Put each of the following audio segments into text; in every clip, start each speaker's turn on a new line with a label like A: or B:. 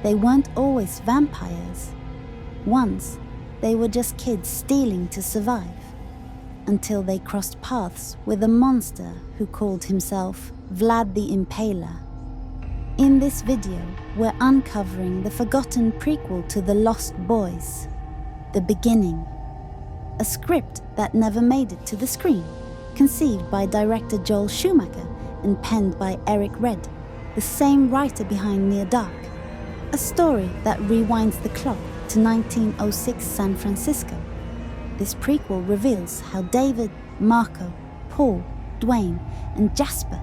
A: they weren't always vampires. Once, they were just kids stealing to survive, until they crossed paths with a monster who called himself Vlad the Impaler. In this video, we're uncovering the forgotten prequel to The Lost Boys, The Beginning, a script that never made it to the screen, conceived by director Joel Schumacher and penned by Eric Red, the same writer behind Near Dark, a story that rewinds the clock to 1906 San Francisco. This prequel reveals how David, Marco, Paul, Dwayne, and Jasper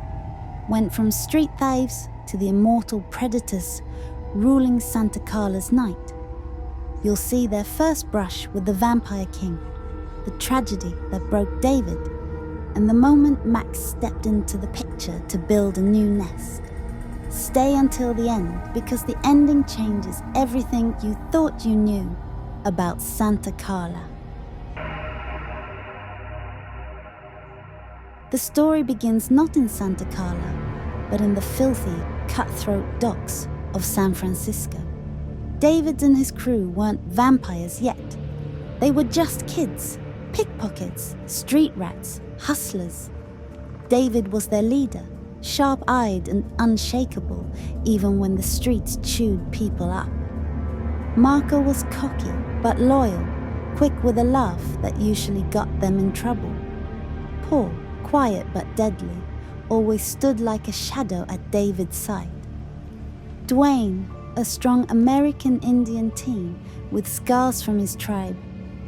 A: went from street thieves to the immortal predators ruling Santa Carla's night. You'll see their first brush with the Vampire King, the tragedy that broke David, and the moment Max stepped into the picture to build a new nest. Stay until the end, because the ending changes everything you thought you knew about Santa Carla. The story begins not in Santa Carla, but in the filthy, cutthroat docks of San Francisco. David and his crew weren't vampires yet. They were just kids, pickpockets, street rats, hustlers. David was their leader, sharp-eyed and unshakable, even when the streets chewed people up. Marco was cocky but loyal, quick with a laugh that usually got them in trouble. Paul, quiet but deadly, always stood like a shadow at David's side. Dwayne, a strong American Indian teen with scars from his tribe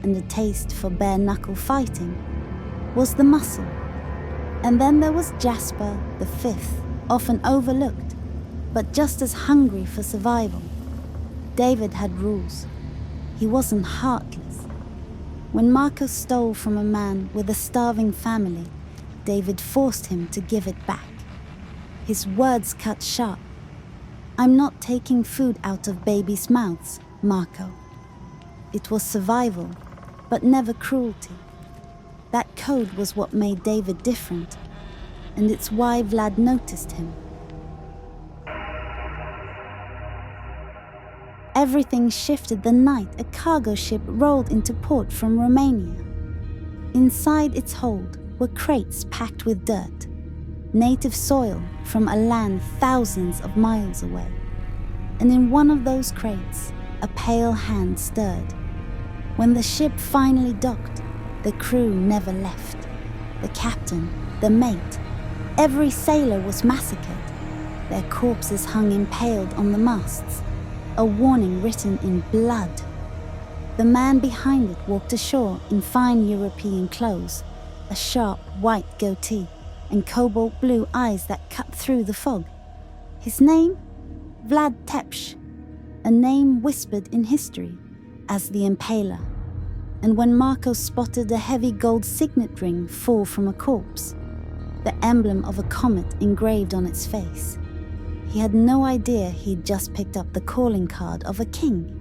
A: and a taste for bare-knuckle fighting, was the muscle. And then there was Jasper, the fifth, often overlooked, but just as hungry for survival. David had rules. He wasn't heartless. When Marco stole from a man with a starving family, David forced him to give it back. His words cut sharp. "I'm not taking food out of babies' mouths, Marco." It was survival, but never cruelty. That code was what made David different, and it's why Vlad noticed him. Everything shifted the night a cargo ship rolled into port from Romania. Inside its hold were crates packed with dirt, native soil from a land thousands of miles away. And in one of those crates, a pale hand stirred. When the ship finally docked, the crew never left. The captain, the mate, every sailor was massacred. Their corpses hung impaled on the masts, a warning written in blood. The man behind it walked ashore in fine European clothes, a sharp white goatee and cobalt blue eyes that cut through the fog. His name? Vlad Tepes, a name whispered in history as the Impaler. And when Marco spotted a heavy gold signet ring fall from a corpse, the emblem of a comet engraved on its face, he had no idea he'd just picked up the calling card of a king.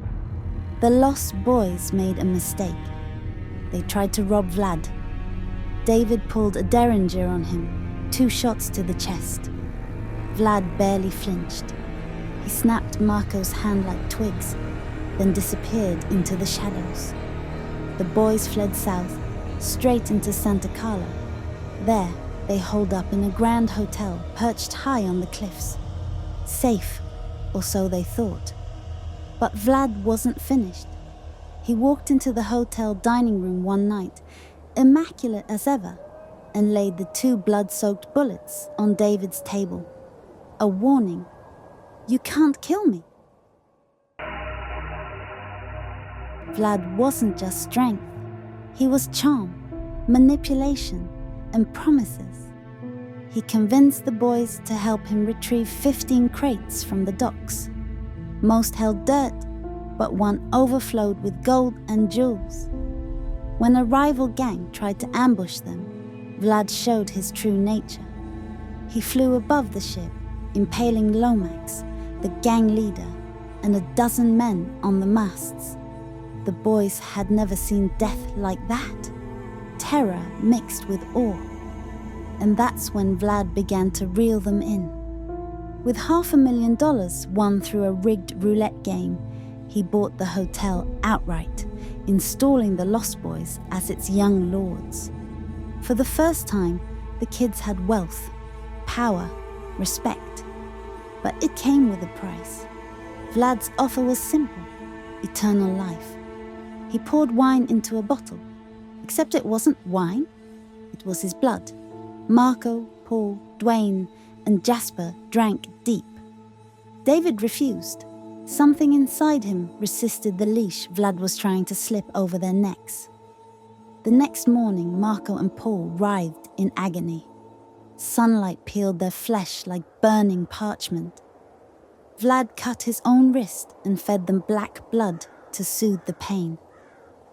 A: The Lost Boys made a mistake. They tried to rob Vlad. David pulled a derringer on him, 2 shots to the chest. Vlad barely flinched. He snapped Marco's hand like twigs, then disappeared into the shadows. The boys fled south, straight into Santa Carla. There, they holed up in a grand hotel perched high on the cliffs. Safe, or so they thought. But Vlad wasn't finished. He walked into the hotel dining room one night, immaculate as ever, and laid the 2 blood-soaked bullets on David's table. A warning. You can't kill me. Vlad wasn't just strength. He was charm, manipulation, and promises. He convinced the boys to help him retrieve 15 crates from the docks. Most held dirt, but one overflowed with gold and jewels. When a rival gang tried to ambush them, Vlad showed his true nature. He flew above the ship, impaling Lomax, the gang leader, and a dozen men on the masts. The boys had never seen death like that. Terror mixed with awe. And that's when Vlad began to reel them in. With $500,000 won through a rigged roulette game, he bought the hotel outright, installing the Lost Boys as its young lords. For the first time, the kids had wealth, power, respect. But it came with a price. Vlad's offer was simple: eternal life. He poured wine into a bottle, except it wasn't wine, it was his blood. Marco, Paul, Dwayne, and Jasper drank deep. David refused. Something inside him resisted the leash Vlad was trying to slip over their necks. The next morning, Marco and Paul writhed in agony. Sunlight peeled their flesh like burning parchment. Vlad cut his own wrist and fed them black blood to soothe the pain.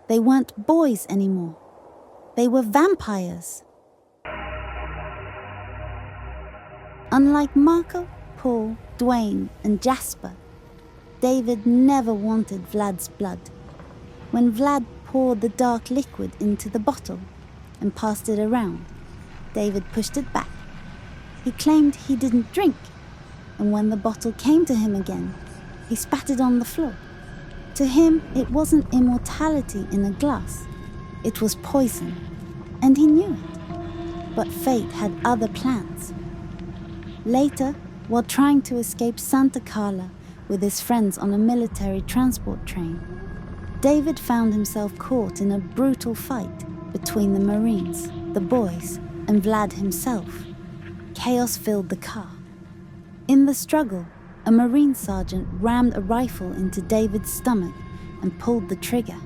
A: They weren't boys anymore. They were vampires. Unlike Marco, Paul, Dwayne, and Jasper, David never wanted Vlad's blood. When Vlad poured the dark liquid into the bottle and passed it around, David pushed it back. He claimed he didn't drink, and when the bottle came to him again, he spat it on the floor. To him, it wasn't immortality in a glass. It was poison, and he knew it. But fate had other plans. Later, while trying to escape Santa Carla with his friends on a military transport train, David found himself caught in a brutal fight between the Marines, the boys, and Vlad himself. Chaos filled the car. In the struggle, a Marine sergeant rammed a rifle into David's stomach and pulled the trigger.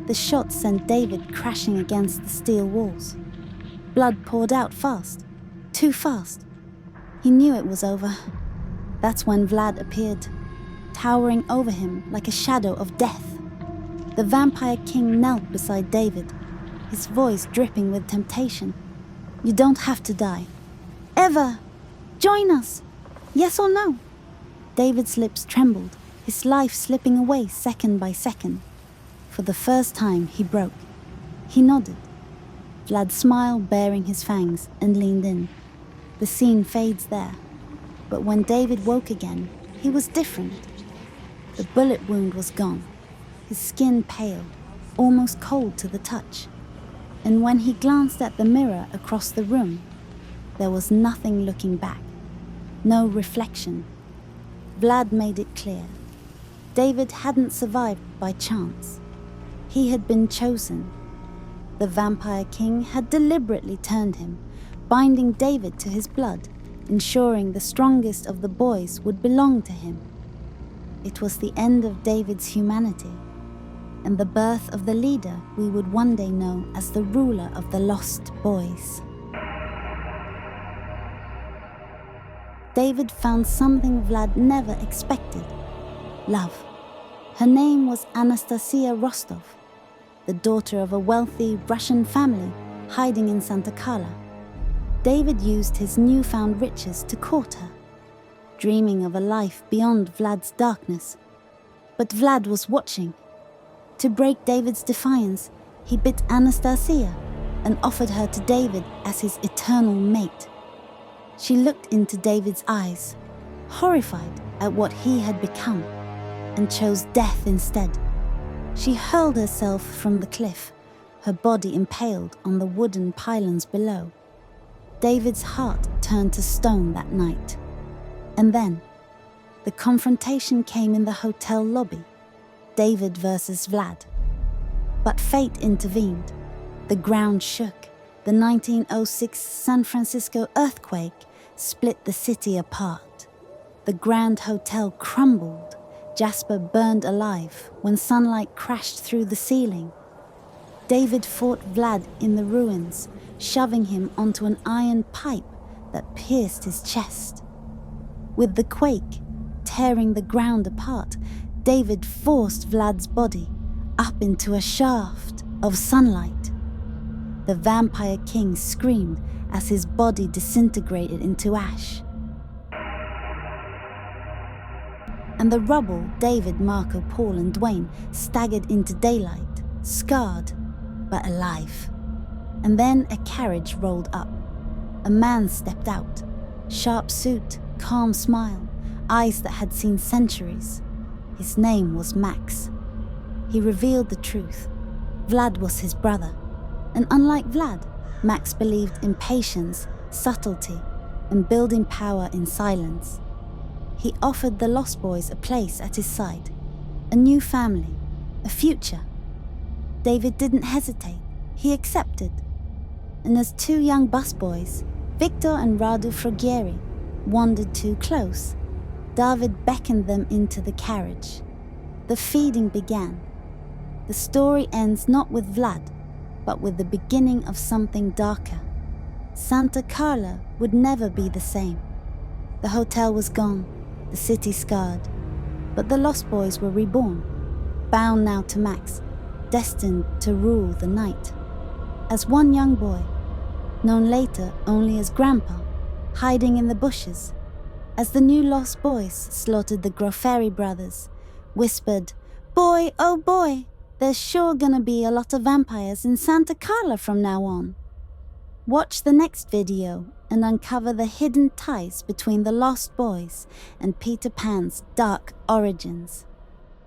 A: The shot sent David crashing against the steel walls. Blood poured out fast, too fast. He knew it was over. That's when Vlad appeared, towering over him like a shadow of death. The Vampire King knelt beside David, his voice dripping with temptation. "You don't have to die. Ever! Join us! Yes or no?" David's lips trembled, his life slipping away second by second. For the first time, he broke. He nodded. Vlad smiled, baring his fangs, and leaned in. The scene fades there. But when David woke again, he was different. The bullet wound was gone, his skin pale, almost cold to the touch. And when he glanced at the mirror across the room, there was nothing looking back, no reflection. Vlad made it clear. David hadn't survived by chance. He had been chosen. The Vampire King had deliberately turned him, binding David to his blood, ensuring the strongest of the boys would belong to him. It was the end of David's humanity, and the birth of the leader we would one day know as the ruler of the Lost Boys. David found something Vlad never expected: love. Her name was Anastasia Rostov, the daughter of a wealthy Russian family hiding in Santa Carla. David used his newfound riches to court her, dreaming of a life beyond Vlad's darkness. But Vlad was watching. To break David's defiance, he bit Anastasia and offered her to David as his eternal mate. She looked into David's eyes, horrified at what he had become, and chose death instead. She hurled herself from the cliff, her body impaled on the wooden pylons below. David's heart turned to stone that night. And then, the confrontation came in the hotel lobby. David versus Vlad. But fate intervened. The ground shook. The 1906 San Francisco earthquake split the city apart. The Grand Hotel crumbled. Jasper burned alive when sunlight crashed through the ceiling. David fought Vlad in the ruins, shoving him onto an iron pipe that pierced his chest. With the quake tearing the ground apart, David forced Vlad's body up into a shaft of sunlight. The Vampire King screamed as his body disintegrated into ash. And the rubble, David, Marco, Paul, and Dwayne staggered into daylight, scarred but alive. And then a carriage rolled up. A man stepped out, sharp suit, calm smile, eyes that had seen centuries. His name was Max. He revealed the truth. Vlad was his brother. And unlike Vlad, Max believed in patience, subtlety, and building power in silence. He offered the Lost Boys a place at his side, a new family, a future. David didn't hesitate. He accepted. And as two young busboys, Victor and Radu Frughieri, wandered too close, David beckoned them into the carriage. The feeding began. The story ends not with Vlad, but with the beginning of something darker. Santa Carla would never be the same. The hotel was gone, the city scarred, but the Lost Boys were reborn, bound now to Max, destined to rule the night. As one young boy, known later only as Grandpa, hiding in the bushes, as the new Lost Boys slaughtered the Grofferi brothers, whispered, "Boy, oh boy, there's sure gonna be a lot of vampires in Santa Carla from now on." Watch the next video and uncover the hidden ties between the Lost Boys and Peter Pan's dark origins.